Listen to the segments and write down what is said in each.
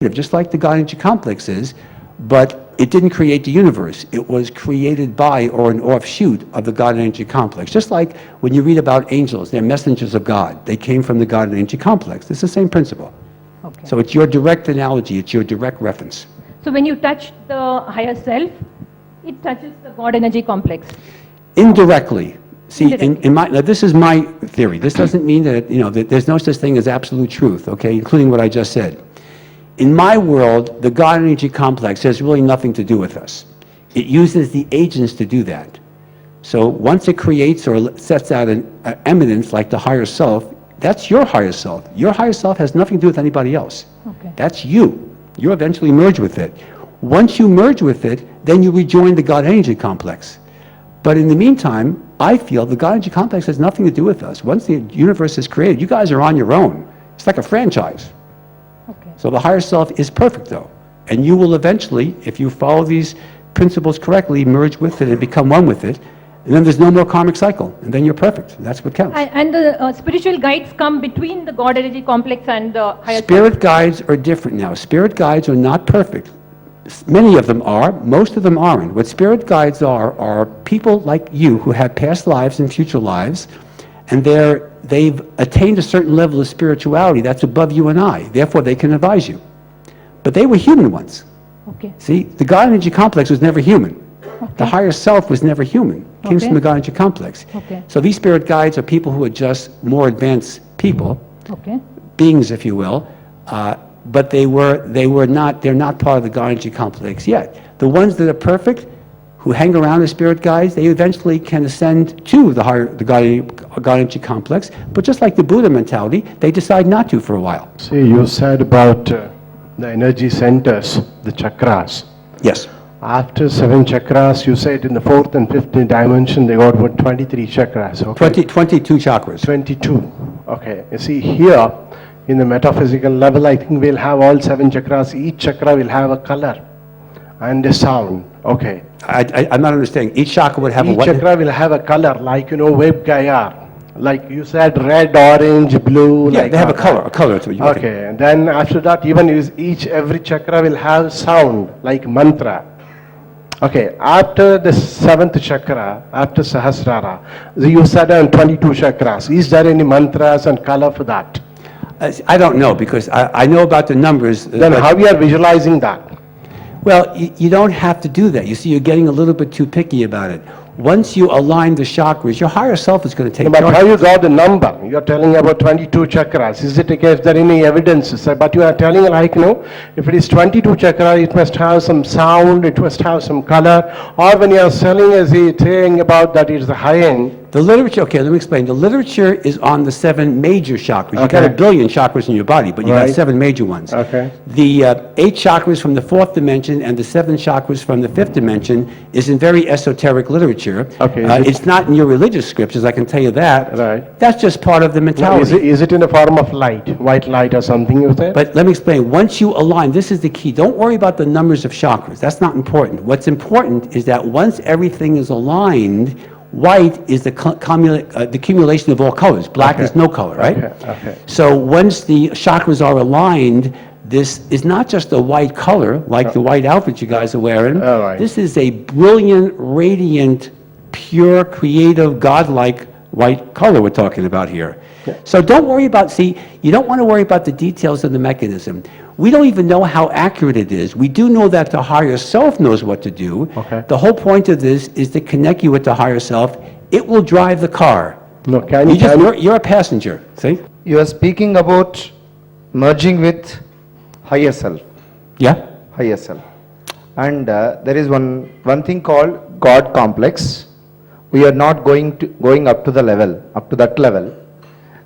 just like the God energy complex is, but it didn't create the universe. It was created by or an offshoot of the God energy complex. Just like when you read about angels, they're messengers of God. They came from the God energy complex. It's the same principle. Okay. So it's your direct analogy. It's your direct reference. So when you touch the higher self, it touches the God energy complex. Indirectly. See, Indirectly. now this is my theory. This doesn't mean that, that there's no such thing as absolute truth, okay, including what I just said. In my world, the God energy complex has really nothing to do with us. It uses the agents to do that. So once it creates or sets out an eminence like the higher self, that's your higher self. Your higher self has nothing to do with anybody else. Okay. That's you. You eventually merge with it. Once you merge with it, then you rejoin the God energy complex. But in the meantime, I feel the God energy complex has nothing to do with us. Once the universe is created, you guys are on your own. It's like a franchise. Okay. So the higher self is perfect, though. And you will eventually, if you follow these principles correctly, merge with it and become one with it. And then there's no more karmic cycle. And then you're perfect. That's what counts. And the spiritual guides come between the God energy complex and the higher Spirit guides are different now. Spirit guides are not perfect. Many of them are. Most of them aren't. What spirit guides are people like you who have past lives and future lives, and they've attained a certain level of spirituality that's above you and I. Therefore, they can advise you. But they were human once. Okay. See, the God energy complex was never human. The higher self was never human. It came Okay. from the God energy complex. Okay. So these spirit guides are people who are just more advanced people, Okay. beings, if you will, but they're not part of the God energy complex yet. The ones that are perfect, who hang around as spirit guides, they eventually can ascend to the God energy complex, but just like the Buddha mentality, they decide not to for a while. See, you said about the energy centers, the chakras. Yes. After 7 chakras, you said in the 4th and 5th dimension, they got what, 23 chakras, okay? 22 chakras. 22, okay. You see, here, in the metaphysical level, I think we'll have all 7 chakras. Each chakra will have a color and a sound, okay? I'm not understanding. Each chakra would have a Each what? chakra will have a color, like, Web Gayar. Like you said, red, orange, blue. Yeah, like they have that. a color to it. Okay, and then after that, even every chakra will have sound, like mantra. Okay, after the 7th chakra, after Sahasrara, you said on 22 chakras. Is there any mantras and color for that? I don't know, because I know about the numbers. Then but- how you are visualizing that? Well, you don't have to do that. You see, you're getting a little bit too picky about it. Once you align the chakras, your higher self is going to take But care how of it. you got the number? You are telling about 22 chakras. Is it is there any evidence? But you are telling like, if it is 22 chakra, it must have some sound, it must have some color. Or when you are saying about that it's the high end. The literature, okay, let me explain. The literature is on the 7 major chakras. You've got Okay. 1 billion chakras in your body, but you got Right. 7 major ones. Okay. The 8 chakras from the 4th dimension and the 7 chakras from the 5th dimension is in very esoteric literature. Okay. It's not in your religious scriptures, I can tell you that. Right. That's just part of the Now, mentality. is it in the form of light, white light or something you say? But let me explain. Once you align, this is the key. Don't worry about the numbers of chakras. That's not important. What's important is that once everything is aligned, white is the accumulation of all colors. Black Okay. is no color, right? Okay. So once the chakras are aligned, this is not just a white color, like the white outfit you guys are wearing. All right. This is a brilliant, radiant, pure, creative, godlike white color we're talking about here. So don't worry about, you don't want to worry about the details of the mechanism. We don't even know how accurate it is. We do know that the higher self knows what to do. Okay. The whole point of this is to connect you with the higher self. It will drive the car. No, can you You're a passenger, see? You are speaking about merging with higher self, Yeah? higher self. And there is one thing called God complex. We are not going up to that level.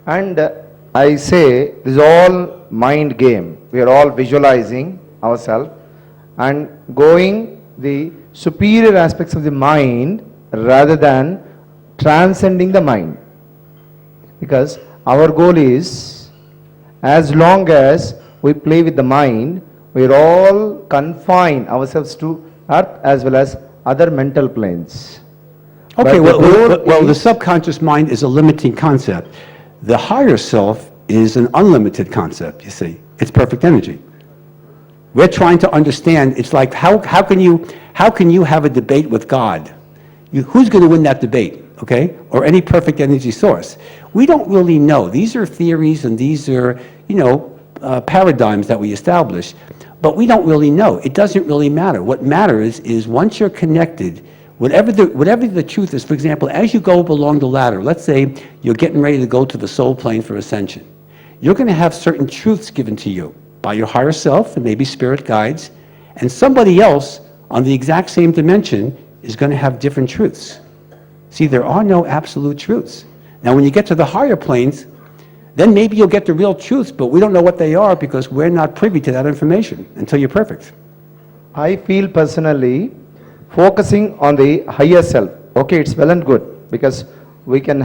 And I say this is all mind game. We are all visualizing ourselves and going the superior aspects of the mind rather than transcending the mind. Because our goal is, as long as we play with the mind, we are all confine ourselves to earth as well as other mental planes. Okay, But the goal the is- subconscious mind is a limiting concept. The higher self is an unlimited concept, you see. It's perfect energy. We're trying to understand, it's like, how can you have a debate with God? Who's going to win that debate, okay? Or any perfect energy source? We don't really know. These are theories and these are, paradigms that we establish, but we don't really know. It doesn't really matter. What matters is once you're connected, whatever the truth is, for example, as you go up along the ladder, let's say you're getting ready to go to the soul plane for ascension, you're going to have certain truths given to you by your higher self and maybe spirit guides, and somebody else on the exact same dimension is going to have different truths. See, there are no absolute truths. Now, when you get to the higher planes, then maybe you'll get the real truths, but we don't know what they are because we're not privy to that information until you're perfect. I feel personally focusing on the higher self. Okay, it's well and good because we can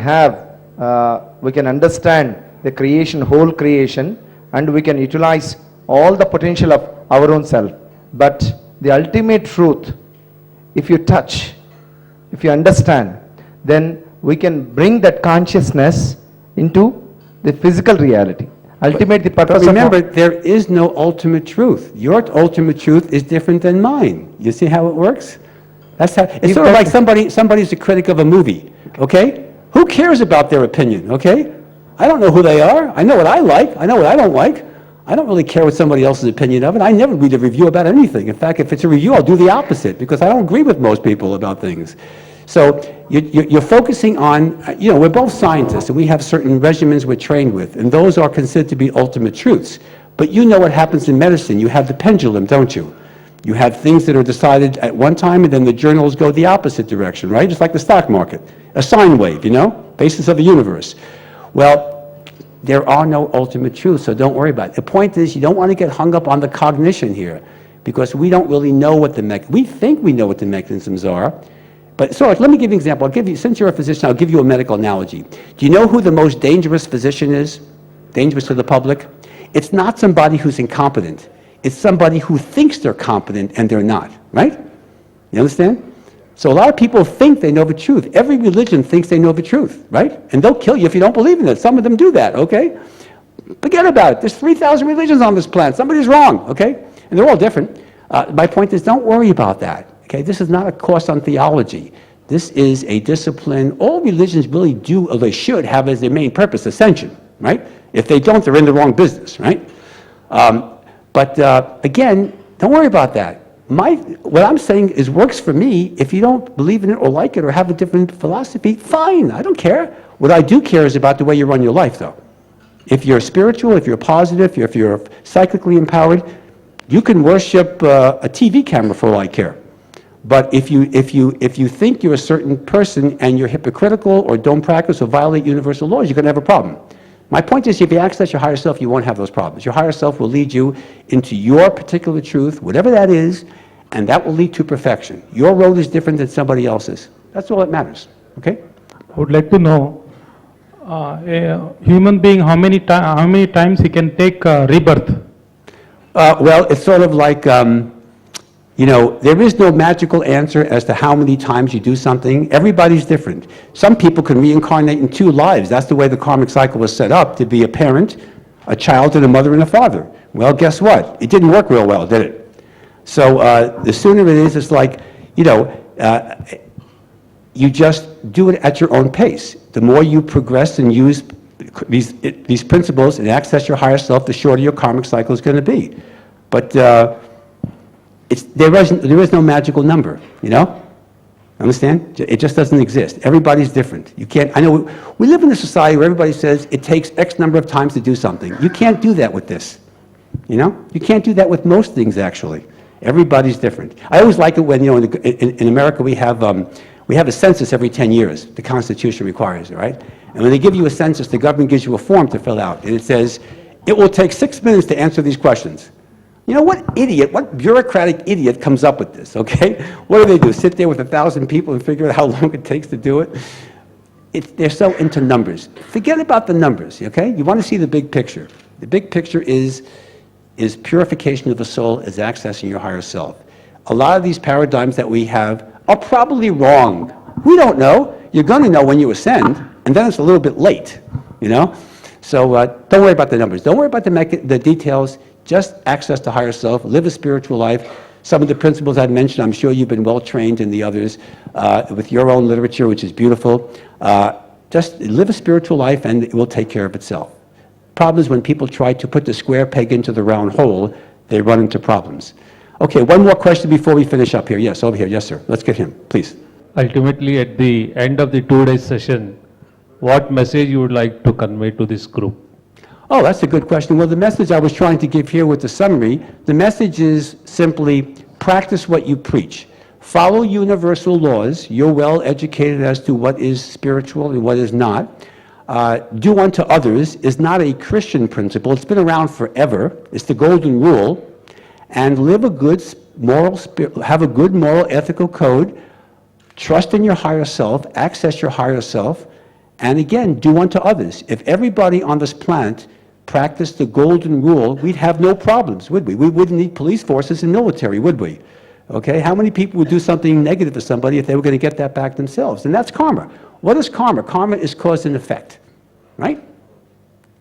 understand the creation, whole creation, and we can utilize all the potential of our own self. But the ultimate truth, if you touch, if you understand, then we can bring that consciousness into the physical reality. Ultimately, the purpose But remember, of... there is no ultimate truth. Your ultimate truth is different than mine. You see how it works? That's how, it's sort of like somebody's a critic of a movie, okay? Who cares about their opinion, okay? I don't know who they are. I know what I like. I know what I don't like. I don't really care what somebody else's opinion of it. I never read a review about anything. In fact, if it's a review, I'll do the opposite because I don't agree with most people about things. So you're focusing on, we're both scientists and we have certain regimens we're trained with, and those are considered to be ultimate truths. But you know what happens in medicine. You have the pendulum, don't you? You have things that are decided at one time and then the journals go the opposite direction, right? Just like the stock market, a sine wave, basis of the universe. Well, there are no ultimate truths, so don't worry about it. The point is, you don't want to get hung up on the cognition here, because we don't really know what we think we know what the mechanisms are. But so let me give you an example. Since you're a physician, I'll give you a medical analogy. Do you know who the most dangerous physician is? Dangerous to the public? It's not somebody who's incompetent. It's somebody who thinks they're competent and they're not, right? You understand? So a lot of people think they know the truth. Every religion thinks they know the truth, right? And they'll kill you if you don't believe in it. Some of them do that, okay? Forget about it. There's 3,000 religions on this planet. Somebody's wrong, okay? And they're all different. My point is, don't worry about that, okay? This is not a course on theology. This is a discipline. All religions really do, or they should have as their main purpose, ascension, right? If they don't, they're in the wrong business, right? Again, don't worry about that. What I'm saying is works for me. If you don't believe in it or like it or have a different philosophy, fine, I don't care. What I do care is about the way you run your life, though. If you're spiritual, if you're positive, if you're psychically empowered, you can worship a TV camera for all I care. But if you think you're a certain person and you're hypocritical or don't practice or violate universal laws, you're going to have a problem. My point is, if you access your higher self, you won't have those problems. Your higher self will lead you into your particular truth, whatever that is, and that will lead to perfection. Your road is different than somebody else's. That's all that matters, okay? I would like to know, a human being, how many times he can take rebirth? Well, it's sort of like, there is no magical answer as to how many times you do something. Everybody's different. Some people can reincarnate in 2 lives. That's the way the karmic cycle was set up, to be a parent, a child, and a mother and a father. Well, guess what? It didn't work real well, did it? So the sooner it is, it's like, you just do it at your own pace. The more you progress and use these principles and access your higher self, the shorter your karmic cycle is going to be. But there is no magical number, Understand? It just doesn't exist. Everybody's different. You can't, I know we live in a society where everybody says it takes X number of times to do something. You can't do that with this, You can't do that with most things, actually. Everybody's different. I always like it when, in America we have a census every 10 years. The Constitution requires it, right? And when they give you a census, the government gives you a form to fill out. And it says, it will take 6 minutes to answer these questions. What bureaucratic idiot comes up with this, okay? What do? Sit there with 1,000 people and figure out how long it takes to do it? They're so into numbers. Forget about the numbers, okay? You want to see the big picture. The big picture is purification of the soul, is accessing your higher self. A lot of these paradigms that we have are probably wrong. We don't know. You're going to know when you ascend, and then it's a little bit late, So don't worry about the numbers. Don't worry about the details. just access to higher self, live a spiritual life. Some of the principles I've mentioned, I'm sure you've been well trained in the others with your own literature, which is beautiful. Just live a spiritual life and it will take care of itself. Problem is when people try to put the square peg into the round hole, they run into problems. Okay, one more question before we finish up here. Yes, over here. Yes, sir. Let's get him, please. Ultimately, at the end of the 2-day session, what message you would like to convey to this group? Oh, that's a good question. Well, the message I was trying to give here with the summary, the message is simply practice what you preach. Follow universal laws. You're well educated as to what is spiritual and what is not. Do unto others is not a Christian principle. It's been around forever. It's the golden rule. And live a good moral, have a good moral ethical code. Trust in your higher self. Access your higher self. And again, do unto others. If everybody on this planet practiced the golden rule, we'd have no problems, would we? We wouldn't need police forces and military, would we? Okay, how many people would do something negative to somebody if they were going to get that back themselves? And that's karma. What is karma? Karma is cause and effect, right?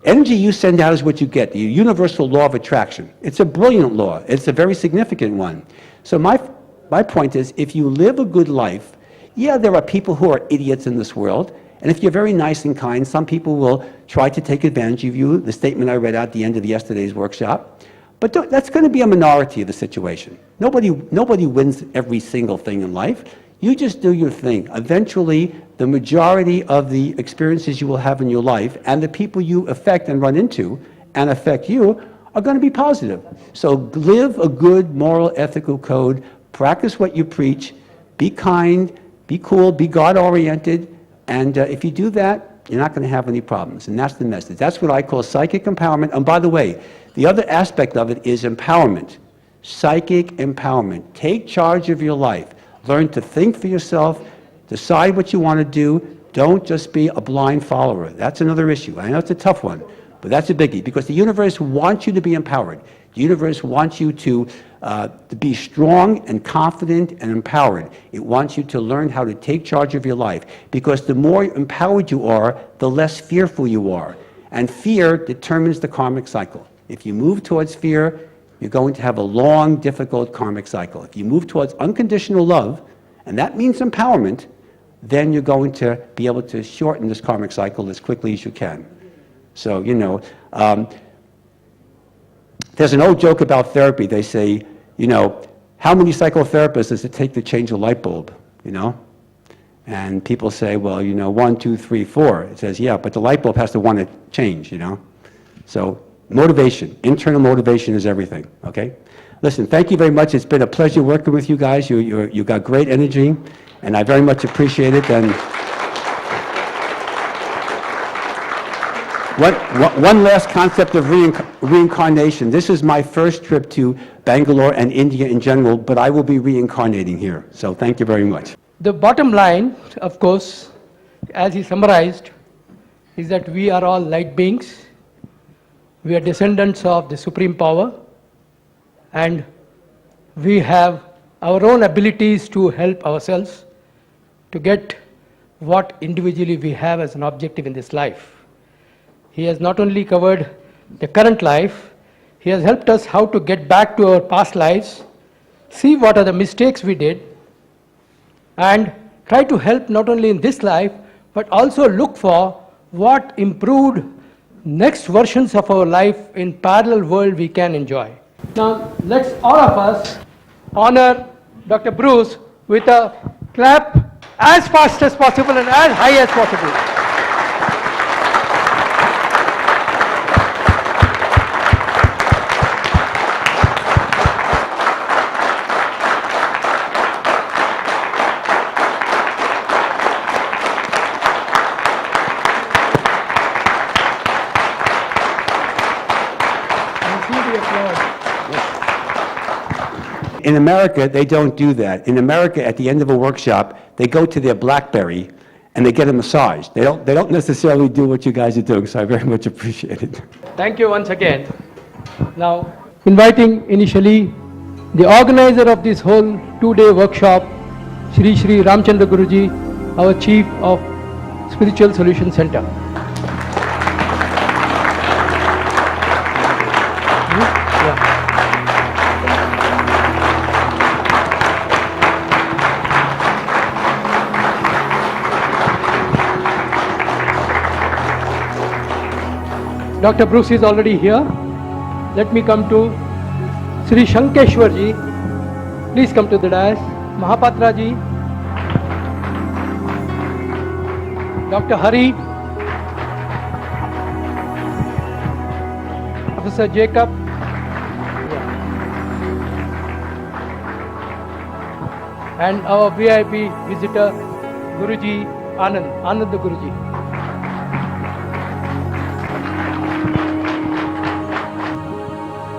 Energy you send out is what you get, the universal law of attraction. It's a brilliant law. It's a very significant one. So my point is, if you live a good life, yeah, there are people who are idiots in this world, and if you're very nice and kind, some people will try to take advantage of you, the statement I read out at the end of yesterday's workshop. But that's going to be a minority of the situation. Nobody wins every single thing in life. You just do your thing. Eventually, the majority of the experiences you will have in your life and the people you affect and run into and affect you are going to be positive. So live a good moral ethical code, practice what you preach, be kind, be cool, be God-oriented, and if you do that, you're not going to have any problems. And that's the message. That's what I call psychic empowerment. And by the way, the other aspect of it is empowerment. Psychic empowerment. Take charge of your life. Learn to think for yourself. Decide what you want to do. Don't just be a blind follower. That's another issue. I know it's a tough one, but that's a biggie because the universe wants you to be empowered. The universe wants you to be strong and confident and empowered. It wants you to learn how to take charge of your life because the more empowered you are, the less fearful you are. And fear determines the karmic cycle. If you move towards fear, you're going to have a long, difficult karmic cycle. If you move towards unconditional love, and that means empowerment, then you're going to be able to shorten this karmic cycle as quickly as you can. So, you know, there's an old joke about therapy. They say, you know, how many psychotherapists does it take to change a light bulb, you know? And people say, well, you know, 1, 2, 3, 4. It says, yeah, but the light bulb has to want to change, you know? So motivation, internal motivation is everything, okay? Listen, thank you very much. It's been a pleasure working with you guys. You got great energy, and I very much appreciate it. And one last concept of reincarnation. This is my first trip to Bangalore and India in general, but I will be reincarnating here. So thank you very much. The bottom line, of course, as he summarized, is that we are all light beings. We are descendants of the Supreme Power, and we have our own abilities to help ourselves to get what individually we have as an objective in this life. He has not only covered the current life, he has helped us how to get back to our past lives, see what are the mistakes we did, and try to help not only in this life, but also look for what improved next versions of our life in parallel world we can enjoy. Now, let's all of us honor Dr. Bruce with a clap as fast as possible and as high as possible. In America, they don't do that. In America, at the end of a workshop, they go to their BlackBerry and they get a massage. They don't necessarily do what you guys are doing, so I very much appreciate it. Thank you once again. Now, inviting initially the organizer of this whole 2-day workshop, Shri Ramchandra Guruji, our Chief of Spiritual Solution Center. Yeah. Dr. Bruce is already here. Let me come to Sri Shankeshwar ji. Please come to the dais. Mahapatra ji. Dr. Hari. Professor Jacob. And our VIP visitor, Guruji Anand Guruji.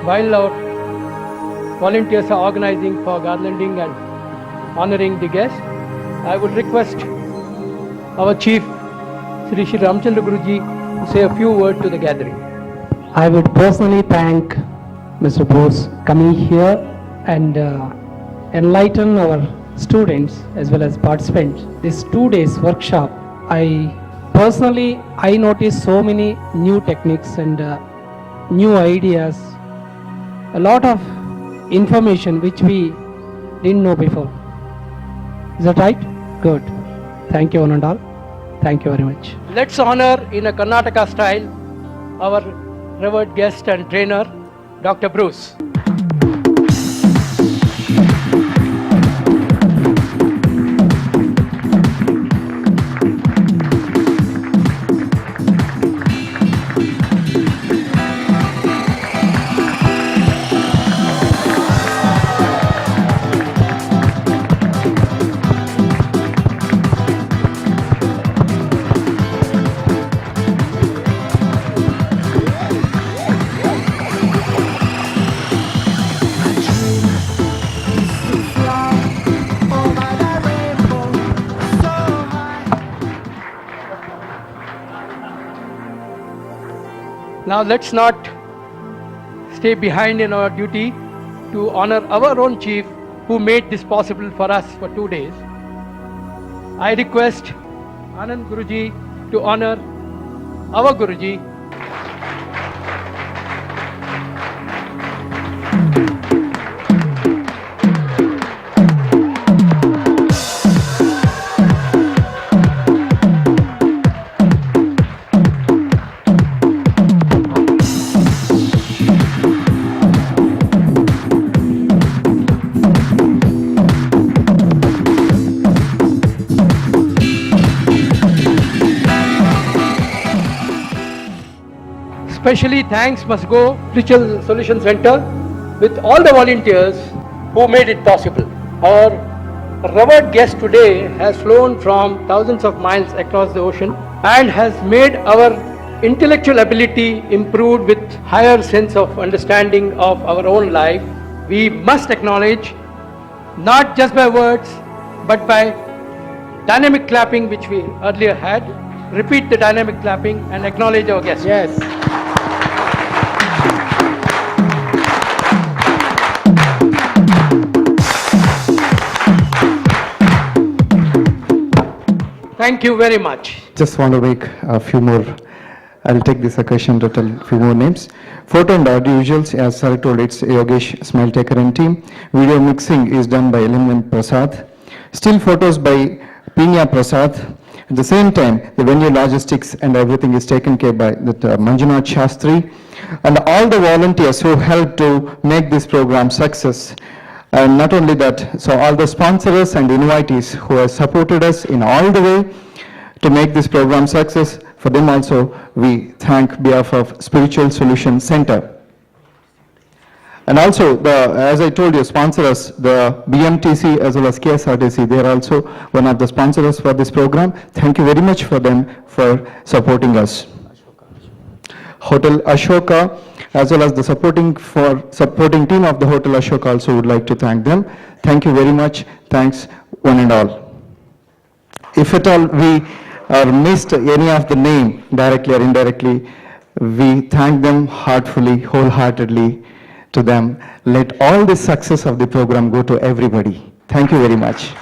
While our volunteers are organizing for garlanding and honoring the guest, I would request our chief, Sri Shri Ramchandra Guruji, to say a few words to the gathering. I would personally thank Mr. Bruce coming here and enlighten our students as well as participants. This 2 days workshop, I noticed so many new techniques and new ideas, a lot of information which we didn't know before. Is that right? Good. Thank you one and all. Thank you very much. Let's honor in a Karnataka style our revered guest and trainer, Dr. Bruce. Now let's not stay behind in our duty to honor our own chief who made this possible for us for 2 days. I request Anand Guruji to honor our Guruji. Especially thanks must go Spiritual Solution Center with all the volunteers who made it possible. Our revered guest today has flown from thousands of miles across the ocean and has made our intellectual ability improved with higher sense of understanding of our own life. We must acknowledge, not just by words, but by dynamic clapping which we earlier had. Repeat the dynamic clapping and acknowledge our guest. Yes. Thank you very much. Just want to make a few more, I'll take this occasion to tell a few more names. Photo and audio visuals, as I told, it's Yogesh, Smile Taker and team. Video mixing is done by Element Prasad. Still photos by Pinya Prasad. At the same time, the venue logistics and everything is taken care by Manjunath Shastri. And all the volunteers who helped to make this program success. And not only that, so all the sponsors and invitees who have supported us in all the way to make this program success, for them also we thank behalf of Spiritual Solution Center. And also, as I told you, sponsors, the BMTC as well as KSRTC, they are also one of the sponsors for this program. Thank you very much for them for supporting us. Hotel Ashoka, as well as the supporting team of the Hotel Ashoka also would like to thank them. Thank you very much. Thanks one and all. If at all we missed any of the name directly or indirectly, we thank them heartfully, wholeheartedly to them. Let all the success of the program go to everybody. Thank you very much.